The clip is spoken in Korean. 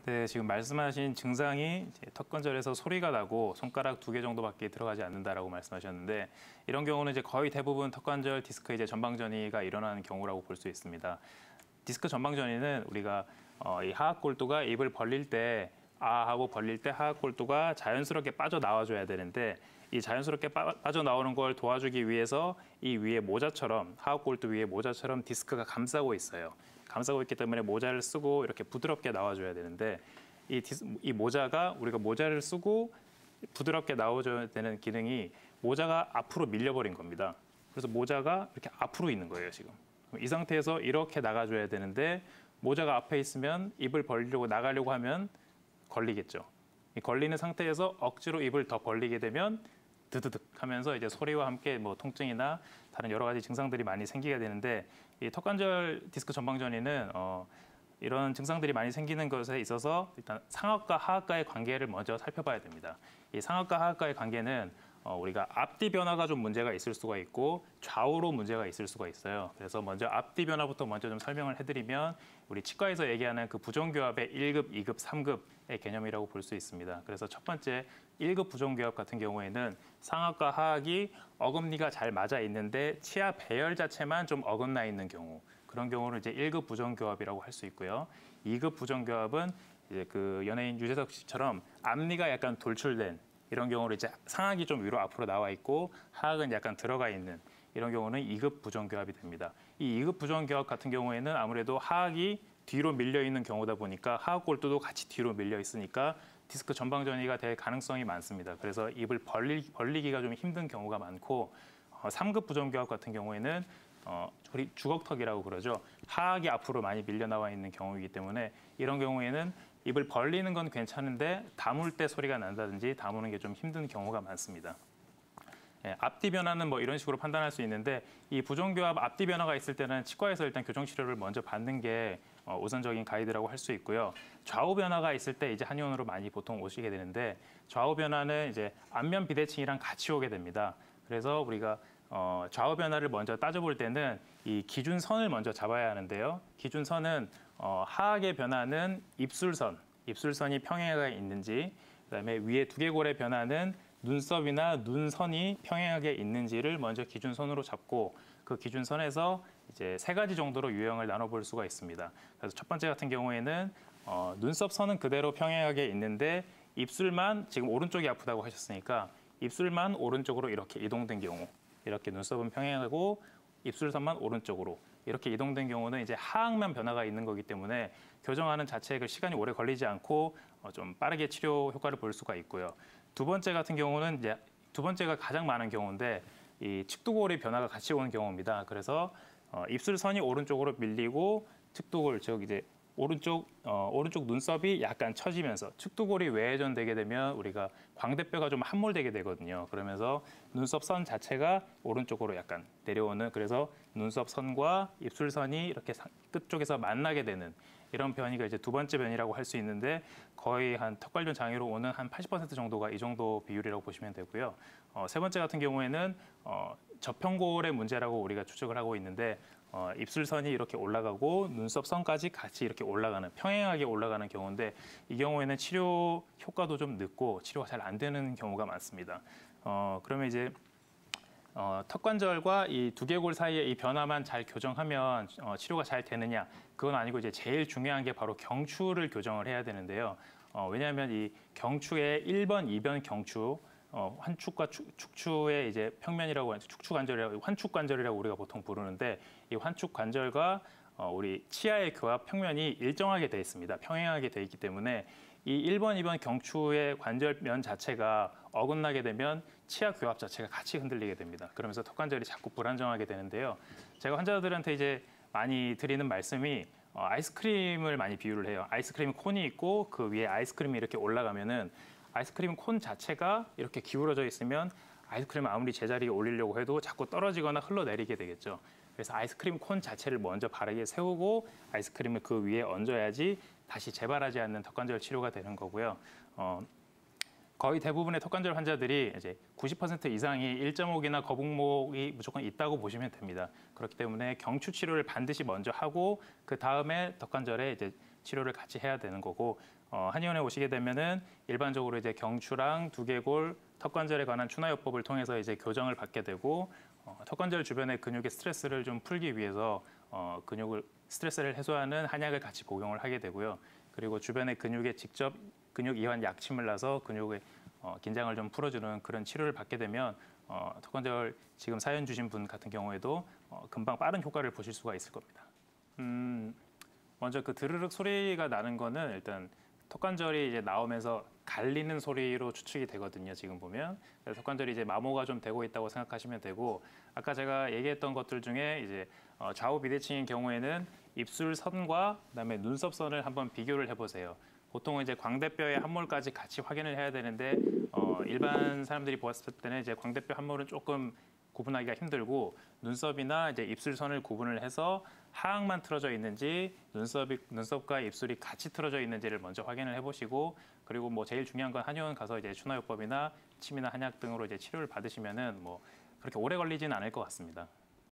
네, 지금 말씀하신 증상이 이제 턱관절에서 소리가 나고 손가락 2개 정도밖에 들어가지 않는다라고 말씀하셨는데 이런 경우는 이제 거의 대부분 턱관절 디스크 이제 전방전이가 일어나는 경우라고 볼 수 있습니다. 디스크 전방전이는 우리가 이 하악골두가 입을 벌릴 때 아 하고 벌릴 때 하악골두가 자연스럽게 빠져나와줘야 되는데 이 자연스럽게 빠져나오는 걸 도와주기 위해서 이 위에 모자처럼 하악골두 위에 모자처럼 디스크가 감싸고 있어요. 감싸고 있기 때문에 모자를 쓰고 이렇게 부드럽게 나와줘야 되는데 이 모자가 우리가 모자를 쓰고 부드럽게 나와줘야 되는 기능이 모자가 앞으로 밀려버린 겁니다. 그래서 모자가 이렇게 앞으로 있는 거예요, 지금. 이 상태에서 이렇게 나가줘야 되는데 모자가 앞에 있으면 입을 벌리려고 나가려고 하면 걸리겠죠. 이 걸리는 상태에서 억지로 입을 더 벌리게 되면 드드득 하면서 이제 소리와 함께 뭐 통증이나 다른 여러 가지 증상들이 많이 생기게 되는데 이 턱관절 디스크 전방전이는 이런 증상들이 많이 생기는 것에 있어서 일단 상악과 하악과의 관계를 먼저 살펴봐야 됩니다. 이 상악과 하악과의 관계는 우리가 앞뒤 변화가 좀 문제가 있을 수가 있고 좌우로 문제가 있을 수가 있어요. 그래서 먼저 앞뒤 변화부터 먼저 좀 설명을 해드리면 우리 치과에서 얘기하는 그 부종교합의 1급, 2급, 3급의 개념이라고 볼 수 있습니다. 그래서 첫 번째 1급 부종교합 같은 경우에는 상악과 하악이 어금니가 잘 맞아 있는데 치아 배열 자체만 좀 어긋나 있는 경우 그런 경우를 이제 1급 부종교합이라고 할 수 있고요. 2급 부종교합은 이제 그 연예인 유재석 씨처럼 앞니가 약간 돌출된 이런 경우는 이제 상악이 좀 위로 앞으로 나와 있고 하악은 약간 들어가 있는 이런 경우는 2급 부종교합이 됩니다. 이 2급 부종교합 같은 경우에는 아무래도 하악이 뒤로 밀려 있는 경우다 보니까 하악골두도 같이 뒤로 밀려 있으니까 디스크 전방전이가 될 가능성이 많습니다. 그래서 입을 벌리기가 좀 힘든 경우가 많고 3급 부종교합 같은 경우에는 우리 주걱턱이라고 그러죠. 하악이 앞으로 많이 밀려 나와 있는 경우이기 때문에 이런 경우에는 입을 벌리는 건 괜찮은데 다물 때 소리가 난다든지 다무는 게 좀 힘든 경우가 많습니다. 앞뒤 변화는 뭐 이런 식으로 판단할 수 있는데 이 부종교합 앞뒤 변화가 있을 때는 치과에서 일단 교정 치료를 먼저 받는 게 우선적인 가이드라고 할 수 있고요. 좌우 변화가 있을 때 이제 한의원으로 많이 보통 오시게 되는데 좌우 변화는 이제 안면 비대칭이랑 같이 오게 됩니다. 그래서 우리가 좌우 변화를 먼저 따져볼 때는 이 기준선을 먼저 잡아야 하는데요. 기준선은 하악의 변화는 입술선이 평행하게 있는지, 그다음에 위에 두개골의 변화는 눈썹이나 눈선이 평행하게 있는지를 먼저 기준선으로 잡고 그 기준선에서 이제 3가지 정도로 유형을 나눠볼 수가 있습니다. 그래서 첫 번째 같은 경우에는 눈썹 선은 그대로 평행하게 있는데 입술만 지금 오른쪽이 아프다고 하셨으니까 입술만 오른쪽으로 이렇게 이동된 경우 이렇게 눈썹은 평행하고 입술선만 오른쪽으로 이렇게 이동된 경우는 이제 하악만 변화가 있는 거기 때문에 교정하는 자체에 그 시간이 오래 걸리지 않고 좀 빠르게 치료 효과를 볼 수가 있고요. 두 번째 같은 경우는 이제 두 번째가 가장 많은 경우인데 이 측두골의 변화가 같이 오는 경우입니다. 그래서 입술선이 오른쪽으로 밀리고 측두골 즉 이제 오른쪽 눈썹이 약간 처지면서 측두골이 외회전되게 되면 우리가 광대뼈가 좀 함몰되게 되거든요. 그러면서 눈썹 선 자체가 오른쪽으로 약간 내려오는 그래서 눈썹 선과 입술선이 이렇게 끝쪽에서 만나게 되는 이런 변이가 이제 두 번째 변이라고 할 수 있는데 거의 한 턱관절 장애로 오는 한 80% 정도가 이 정도 비율이라고 보시면 되고요. 세 번째 같은 경우에는 저평골의 문제라고 우리가 추측을 하고 있는데 입술선이 이렇게 올라가고 눈썹 선까지 같이 이렇게 올라가는 평행하게 올라가는 경우인데 이 경우에는 치료 효과도 좀 늦고 치료가 잘 안 되는 경우가 많습니다. 그러면 이제 턱관절과 이 두개골 사이의 이 변화만 잘 교정하면 치료가 잘 되느냐? 그건 아니고 이제 제일 중요한 게 바로 경추를 교정을 해야 되는데요. 왜냐하면 이 경추의 1번, 2번 경추 환축과 축추의 이제 평면이라고 하는 환축관절이라고 우리가 보통 부르는데 이 환축관절과 우리 치아의 교합 평면이 일정하게 돼 있습니다. 평행하게 돼 있기 때문에 이 1번, 2번 경추의 관절면 자체가 어긋나게 되면 치아 교합 자체가 같이 흔들리게 됩니다. 그러면서 턱관절이 자꾸 불안정하게 되는데요. 제가 환자들한테 이제 많이 드리는 말씀이 아이스크림을 많이 비유를 해요. 아이스크림 콘이 있고 그 위에 아이스크림이 이렇게 올라가면은 아이스크림 콘 자체가 이렇게 기울어져 있으면 아이스크림을 아무리 제자리에 올리려고 해도 자꾸 떨어지거나 흘러내리게 되겠죠. 그래서 아이스크림 콘 자체를 먼저 바르게 세우고 아이스크림을 그 위에 얹어야지 다시 재발하지 않는 턱관절 치료가 되는 거고요. 거의 대부분의 턱관절 환자들이 이제 90% 이상이 1.5기나 거북목이 무조건 있다고 보시면 됩니다. 그렇기 때문에 경추 치료를 반드시 먼저 하고 그 다음에 턱관절에 이제 치료를 같이 해야 되는 거고 한의원에 오시게 되면은 일반적으로 이제 경추랑 두개골, 턱관절에 관한 추나요법을 통해서 이제 교정을 받게 되고 턱관절 주변의 근육의 스트레스를 좀 풀기 위해서 근육을 스트레스를 해소하는 한약을 같이 복용을 하게 되고요. 그리고 주변의 근육에 직접 근육 이완 약침을 놔서 근육의 긴장을 좀 풀어주는 그런 치료를 받게 되면 턱관절 지금 사연 주신 분 같은 경우에도 금방 빠른 효과를 보실 수가 있을 겁니다. 먼저 그 드르륵 소리가 나는 거는 일단 턱관절이 이제 나오면서 갈리는 소리로 추측이 되거든요. 지금 보면 그래서 턱관절이 이제 마모가 좀 되고 있다고 생각하시면 되고 아까 제가 얘기했던 것들 중에 이제 좌우 비대칭인 경우에는 입술 선과 그다음에 눈썹 선을 한번 비교를 해보세요. 보통은 이제 광대뼈의 함몰까지 같이 확인을 해야 되는데 일반 사람들이 보았을 때는 이제 광대뼈 함몰은 조금 구분하기가 힘들고 눈썹이나 이제 입술선을 구분을 해서 하악만 틀어져 있는지 눈썹과 입술이 같이 틀어져 있는지를 먼저 확인을 해보시고 그리고 뭐 제일 중요한 건 한의원 가서 이제 추나요법이나 침이나 한약 등으로 이제 치료를 받으시면은 뭐 그렇게 오래 걸리지는 않을 것 같습니다.